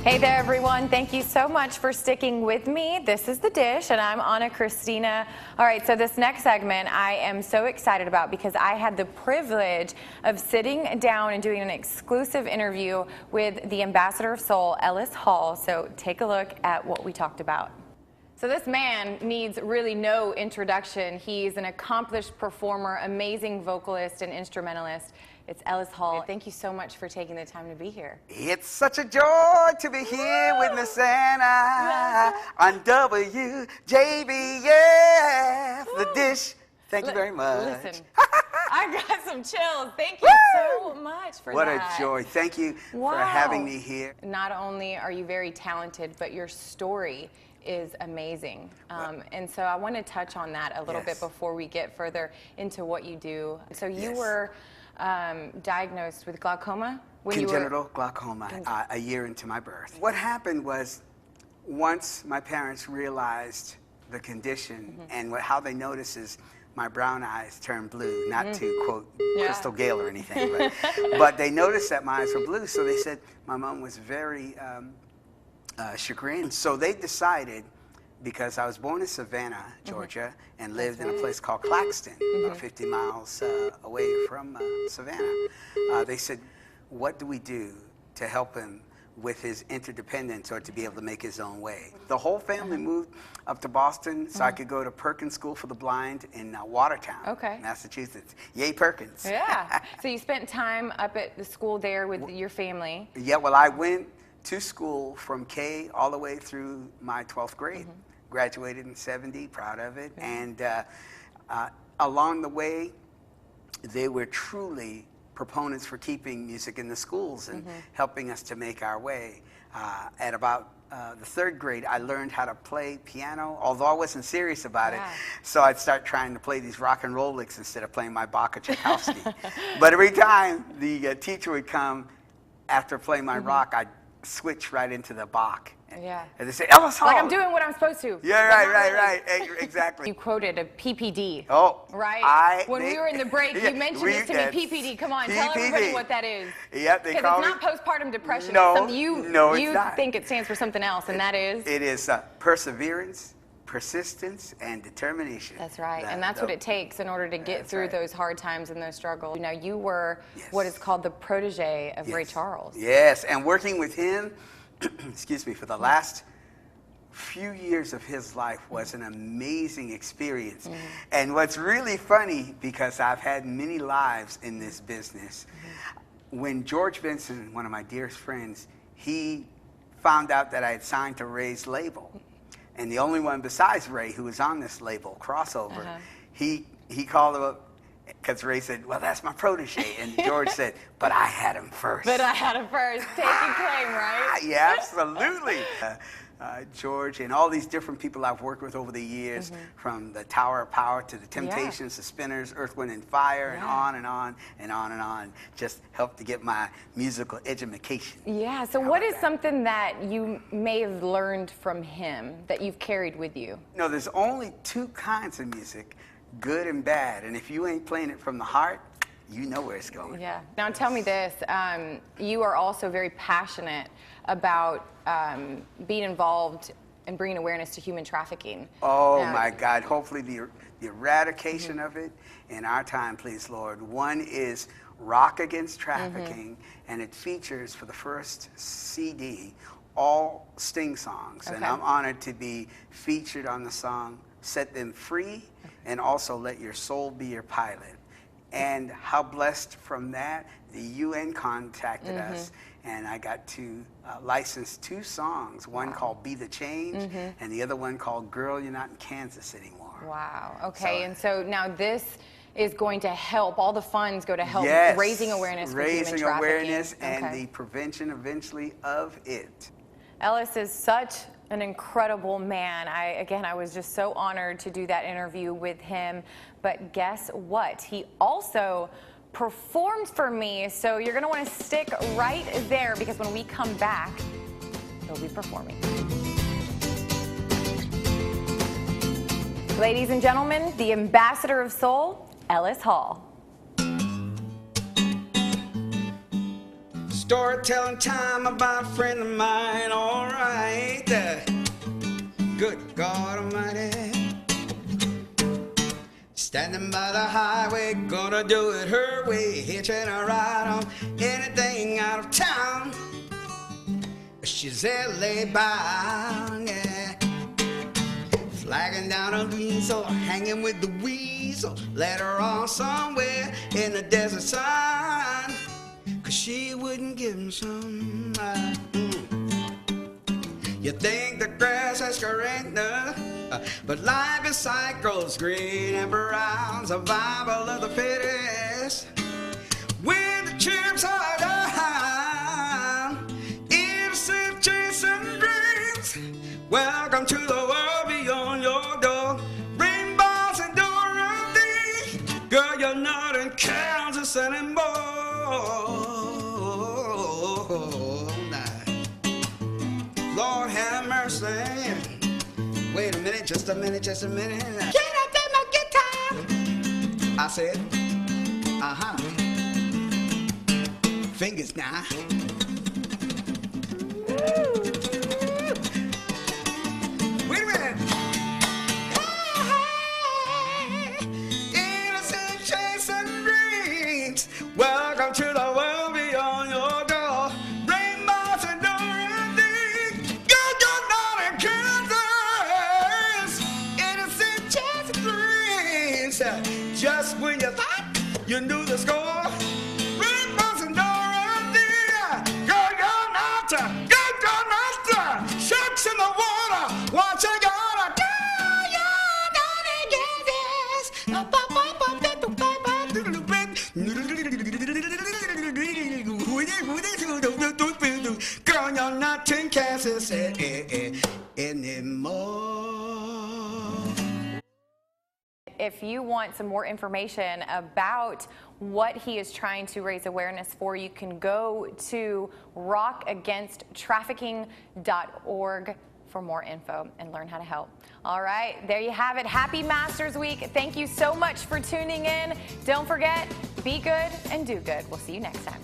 Hey there, everyone. Thank you so much for sticking with me. This is The Dish, and I'm Anna Christina. All right, so this next segment I am so excited about because I had the privilege of sitting down and doing an exclusive interview with the Ambassador of Soul, Ellis Hall. So take a look at what we talked about. So this man needs really no introduction. He's an accomplished performer, amazing vocalist and instrumentalist. It's Ellis Hall. Thank you so much for taking the time to be here. It's such a joy to be here with Miss Anna on WJBF, The Dish. Thank you very much. Listen, I got some chills. Thank you so much for what that. What a joy. Thank you for having me here. Not only are you very talented, but your story is amazing. And so I want to touch on that a little bit before we get further into what you do. So you were diagnosed with glaucoma? Congenital glaucoma a year into my birth. What happened was, once my parents realized the condition and how they noticed is my brown eyes turned blue, not to quote Crystal Gale or anything, but they noticed that my eyes were blue, so they said my mom was very chagrined. So they decided, because I was born in Savannah, Georgia, and lived in a place called Claxton, about 50 miles away from Savannah. They said, what do we do to help him with his interdependence or to be able to make his own way? The whole family moved up to Boston so I could go to Perkins School for the Blind in Watertown, Massachusetts. Yay, Perkins. Yeah. So you spent time up at the school there with your family. Yeah, well, I went to school from K all the way through my 12th grade. Graduated in '70, proud of it. And along the way, they were truly proponents for keeping music in the schools and helping us to make our way. At about the 3rd grade, I learned how to play piano, although I wasn't serious about it. So I'd start trying to play these rock and roll licks instead of playing my Bach or Tchaikovsky. But every time the teacher would come, after playing my rock, I'd switch right into the Bach. Yeah. And they say, Ellis Hall. Like I'm doing what I'm supposed to. Yeah, right. Exactly. You quoted a PPD. Oh. Right? When we were in the break, you mentioned this to me, PPD. Come on, tell everybody what that is. Yeah, they call it. Because it's not postpartum depression. No, it's something you not. think it stands for something else, and that is? It is perseverance, persistence, and determination. That's right, and that's what it takes in order to get through those hard times and those struggles. Now, you were what is called the protege of Ray Charles. Yes, and working with him, excuse me, for the last few years of his life was an amazing experience. And what's really funny, because I've had many lives in this business, when George Benson, one of my dearest friends, he found out that I had signed to Ray's label, and the only one besides Ray who was on this label, Crossover, he called him up, because Ray said, well, that's my protege. And George said, but I had him first. But I had him first. Taking claim, right? Yeah, absolutely. George and all these different people I've worked with over the years, from the Tower of Power to the Temptations, the Spinners, Earth, Wind, and Fire, and on and on and on and on, just helped to get my musical education. Yeah, so what is something that you may have learned from him that you've carried with you? No, there's only 2 kinds of music, good and bad, and if you ain't playing it from the heart, you know where it's going. Yeah. Now tell me this, you are also very passionate about being involved and bringing awareness to human trafficking. Oh my God, hopefully the eradication of it in our time, please Lord. One is Rock Against Trafficking, and it features, for the first CD, all Sting songs, and I'm honored to be featured on the song Set Them Free, and also Let Your Soul Be Your Pilot. And how blessed from that, the UN contacted us, and I got to license 2 songs, one called Be the Change, and the other one called Girl, You're Not in Kansas Anymore. Wow, okay, and so now this is going to help, all the funds go to help raising awareness for human trafficking. Raising awareness and the prevention eventually of it. Ellis is such an incredible man. I was just so honored to do that interview with him. But guess what? He also performed for me. So you're going to want to stick right there, because when we come back, he'll be performing. Ladies and gentlemen, the Ambassador of Soul, Ellis Hall. Storytelling time about a friend of mine, all right. Good God Almighty. Standing by the highway, gonna do it her way, hitching a ride on anything out of town. She's LA bound, yeah. Flagging down a diesel, hanging with the weasel. Let her on somewhere in the desert sun, 'cause she wouldn't give him some. You think the grass is green, but life is cycles, green and brown, survival of the fittest. When the chips are down, innocent chasing dreams. Welcome to the world beyond your door. Rainbows and Dorothy. Girl, you're not in Kansas anymore. Lord have mercy. Wait a minute, just a minute, just a minute. Get up there, my guitar. I said, fingers now. Wait a minute. Innocent chasing dreams. Welcome to the world beyond your door. Rainbows and Dorothy. Good, you're not in Kansas. Innocent chasing dreams. Just when you thought you knew the score. Rainbows and Dorothy. Girl, you're not. Good, you're not. Sharks in the water. What you gonna do? You're not in Kansas. Girl, you're not in Kansas anymore. If you want some more information about what he is trying to raise awareness for, you can go to rockagainsttrafficking.org for more info and learn how to help. All right, there you have it. Happy Masters Week. Thank you so much for tuning in. Don't forget, be good and do good. We'll see you next time.